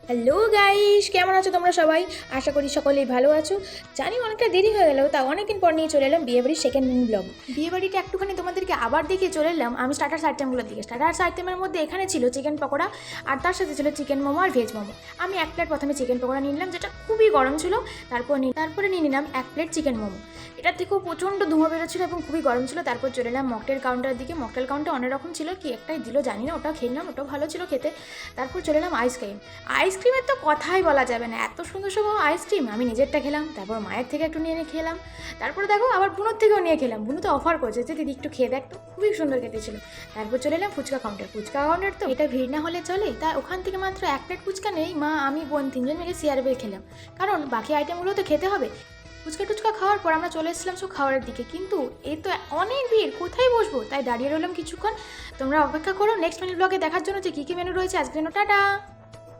Hello guys, কেমন আছো তোমরা সবাই? আশা করি সকলেই ভালো আছো। জানি অনেকটা দেরি হয়ে গেল, তা অনেকদিন পর নিয়ে চলে এলাম বিয়েবাড়ির সেকেন্ড মিনি ব্লগ। বিয়েবাড়িটা একটুখানি তোমাদেরকে আবার দেখিয়ে চলে এলাম আমি স্টার্টার্স আইটেমগুলোর দিকে। স্টার্টার্স আইটেমের মধ্যে এখানে ছিল চিকেন পকোড়া, আর তার সাথে ছিল চিকেন মোমো আর ভেজ মোমো। আমি এক প্লেট প্রথমে চিকেন পকোড়া নিয়ে নিলাম, যেটা খুবই গরম ছিল। তারপরে নিয়ে নিলাম এক প্লেট চিকেন মোমো। এটার থেকেও প্রচণ্ড ধোঁয়া বেরোচ্ছিল এবং খুবই গরম ছিল। তারপর চলে এলাম মকটেল কাউন্টারের দিকে। মকটেল কাউন্টার অনেক রকম ছিল, কি একটাই দিল জানি না, ওটাও খেয়ে নিলাম, ওটাও ভালো ছিল খেতে। তারপর চলে এলাম আইসক্রিমের তো কথাই বলা যাবে না, এত সুন্দর সব আইসক্রিম। আমি নিজেরটা খেলাম, তারপর মায়ের থেকে একটু নিয়ে খেলাম, তারপরে দেখো আবার বুনোর থেকেও নিয়ে খেলাম। বুনো তো অফার করছে যে দিদি একটু খেয়ে দেখ, তো খুবই সুন্দর খেতে ছিল। তারপর চলে এলাম ফুচকা কাউন্টার তো এটা ভিড় না হলে চলে, তাই ওখান থেকে মাত্র এক প্লেট ফুচকা নেই, মা আমি বোন তিনজন মিলে শেয়ার করে খেলাম, কারণ বাকি আইটেমগুলো তো খেতে হবে। ফুচকা খাওয়ার পর আমরা চলে এসেছিলাম সব খাওয়ারের দিকে, কিন্তু এই তো অনেক ভিড়, কোথায় বসবো, তাই দাঁড়িয়ে রইলাম কিছুক্ষণ। তোমরা অপেক্ষা করো নেক্সট মেনু ব্লগে দেখার জন্য যে কী কী মেনু রয়েছে আজকের জন্য। টাটা।